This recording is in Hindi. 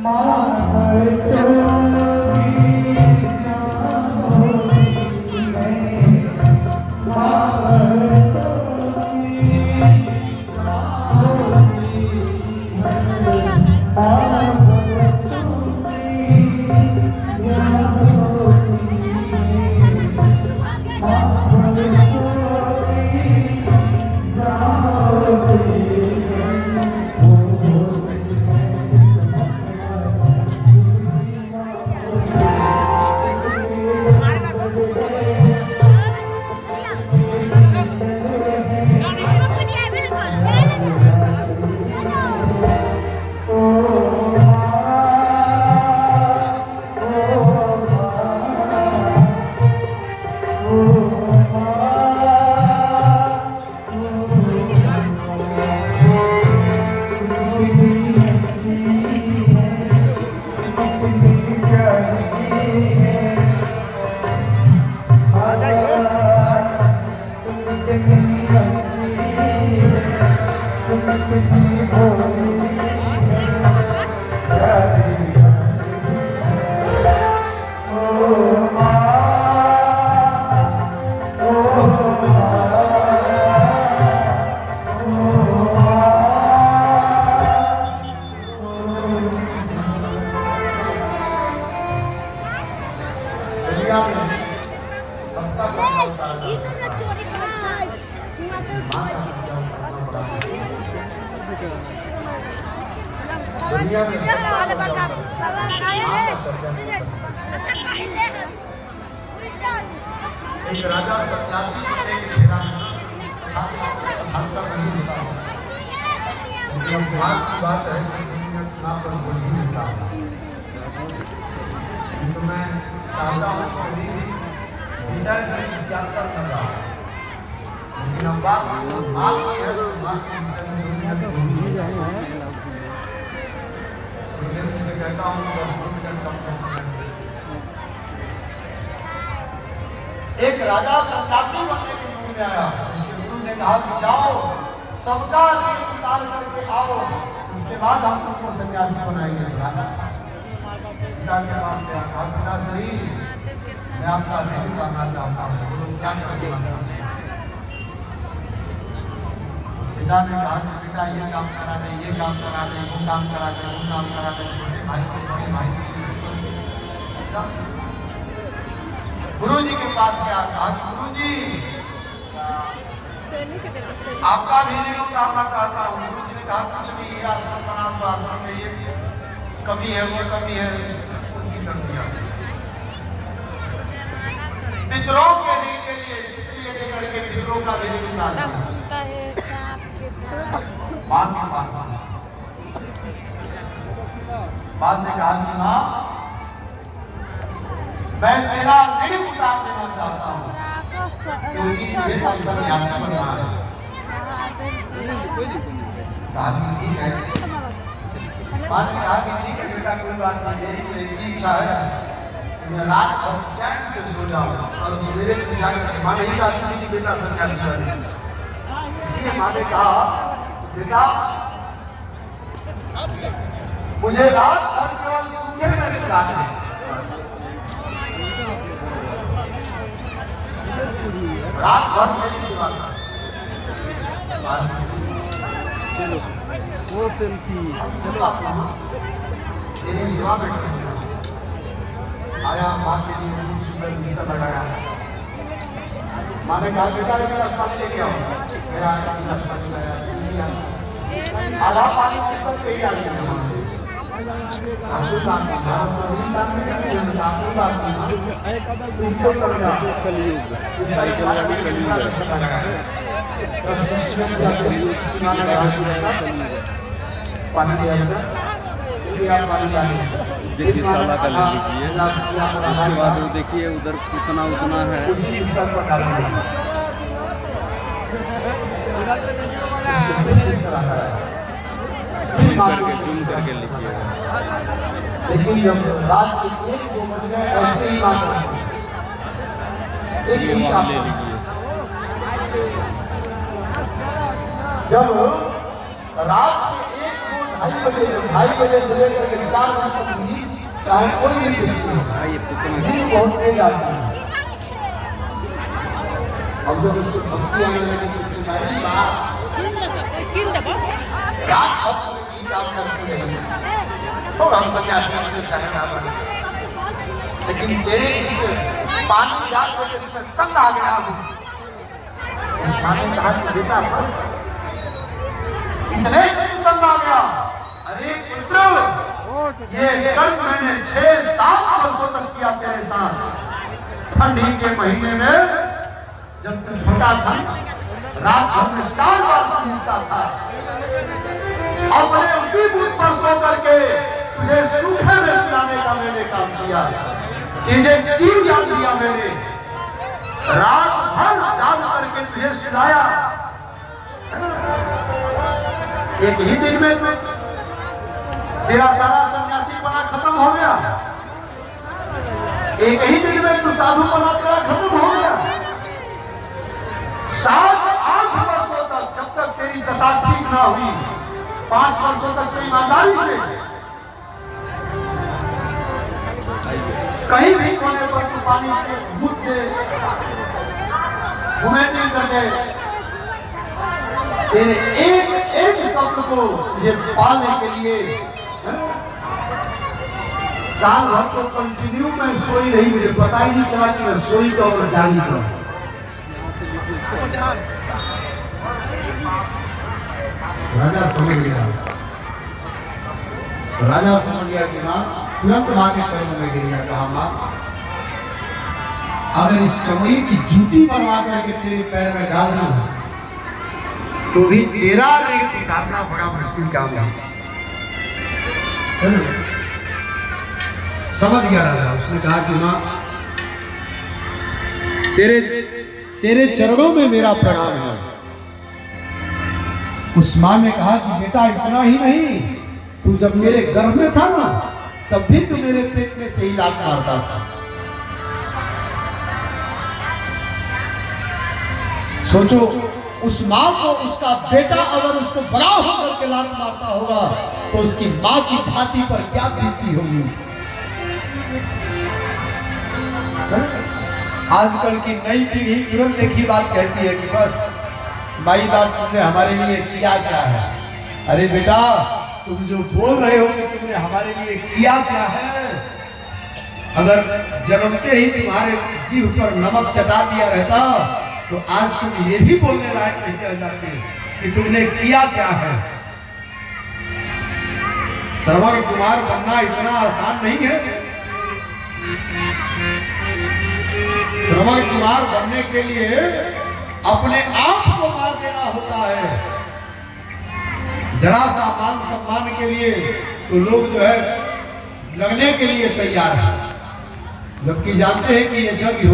एक राजा 87 बने के घेरा जब बात की बात है चुनाव पर बोल ही देता तो मैं चाहता हूँ कि विषय से सियासत न रहा, लेकिन अब बात बात की है तो बात के विषय में दुनिया में बोल ही जाए से कहता हूँ एक राजा 87 बनने के मूड में आया। उसके गुरु ने कहा कि जाओ सबका ऋण उतार करके आओ, उसके बाद हम तुमको सन्यासी बनाएंगे। राजा पिता के पास से कहा पिता सही मैं आपका ऋण उतारना चाहता हूँ, बोलो क्या करें। पिता ने कहा कि बेटा ये काम करा दे, ये काम करा दे, वो काम करा दे, वो काम करा दे। छोटे भाई को बड़े भाई गुरु जी के पास गया, कहा गुरु जी आपका भी ऋण उतारना चाहता हूँ। गुरु जी ने कहा कुछ नहीं, ये आश्रम बना हुआ आश्रम में ये कमी है वो कमी है, उनकी कर दिया। पितरों के ऋण के लिए लेकर के पितरों का ऋण उतारा मां के पास। मां से कहा कि मां मैं तेरा ऋण उतार देना चाहता हूँ क्योंकि मुझे सन्यासी बनना है। ठीक है, मां ने कहा कि ठीक है बेटा कोई बात नहीं, मेरी इच्छा है मैं रात भर चैन से सो जाऊं और सवेरे जाकर मां नहीं चाहती थी कि बेटा सन्यासी बने। इसलिए मां ने कहा बेटा मुझे रात भर केवल सूखे में रिश्ता है, रात भर मेरी सेवा कर। वो सेल्फी तेरी सेवा में आया, माँ के लिए सुंदर बिस्तर लगाया। माँ ने कहा बेटा मेरा साथ लेके आओ। मेरा आधा पानी सब पे ही आ गया। देखिए साला का ले लीजिए, उसके बाद वो देखिए उधर उतना उतना है। जूम करके लिखिएगा। लेकिन जब रात के 1-2 बज गए ऐसे ही बात ये वहाँ ले लीजिए। जब रात के 1-2 2:30 बजे से लेकर के 4 बजे तक नींद चाहे कोई भी व्यक्ति हो, ये पुतना नींद बहुत तेज आती है। अब जब उसको भक्ति आने लगी तो सारी बात रात भर कोई काम करते रहे तो हम सन्यासी अपने चाहे ना बने, लेकिन तेरे इस पानी डाल के इसमें तंग आ गया हूँ। मैंने कहा कि बेटा बस इतने से तंग आ गया। अरे पुत्र, ये कर्म मैंने 6-7 वर्षों तक किया तेरे साथ। ठंडी के महीने में जब तू छोटा था, रात भर में 4 बार पीता था। अपने उसी बूथ पर सो करके तुझे सूखे में सुलाने का मैंने काम किया, तुझे जीव जान दिया मैंने। रात भर जाग करके तुझे सुलाया। एक ही दिन में तेरा सारा सन्यासीपना खत्म हो गया। एक ही दिन में तू साधुपना तेरा खत्म हो गया। 7-8 वर्षों तक, जब तक तेरी दशा ठीक ना हुई, 5 वर्षों तक तो ईमानदारी से कहीं भी कोने पर तू पानी से दूध से घूमे नहीं करते। तेरे एक शब्द को मुझे पालने के लिए साल भर तो कंटिन्यू मैं सोई रही, मुझे पता ही नहीं चला कि मैं सोई का और जागी का। राजा समझ गया, राजा समझ गया कि मां तुरंत मां के चरणों में गिर गया। कहा मां, अगर इस चमड़ी की जूती बनवा करके तेरे पैर में डाल दूं तो भी तेरा रेट उतारना बड़ा मुश्किल काम है। समझ गया राजा। उसने कहा कि मां, तेरे चरणों में मेरा प्रणाम है। उस मां ने कहा कि बेटा इतना ही नहीं, तू जब मेरे गर्भ में था ना, तब भी तू मेरे पेट में से ही लात मारता था। सोचो, उस मां को उसका बेटा अगर उसको बड़ा होकर के लात मारता होगा तो उसकी मां की छाती पर क्या बीतती होगी। आजकल की नई पीढ़ी तुरंत एक ही बात कहती है कि बस माई बाप तुमने हमारे लिए किया क्या है। अरे बेटा, तुम जो बोल रहे हो कि तुमने हमारे लिए किया क्या है, अगर जन्मते ही तुम्हारे जीभ पर नमक चटा दिया रहता तो आज तुम ये भी बोलने लायक नहीं रह जाते कि तुमने किया क्या है। श्रवण कुमार बनना इतना आसान नहीं है। श्रवण कुमार बनने के लिए अपने आप को मार देना होता है। जरा सा मान सम्मान के लिए तो लोग जो है लगने के लिए तैयार है, जबकि जानते हैं कि ये जग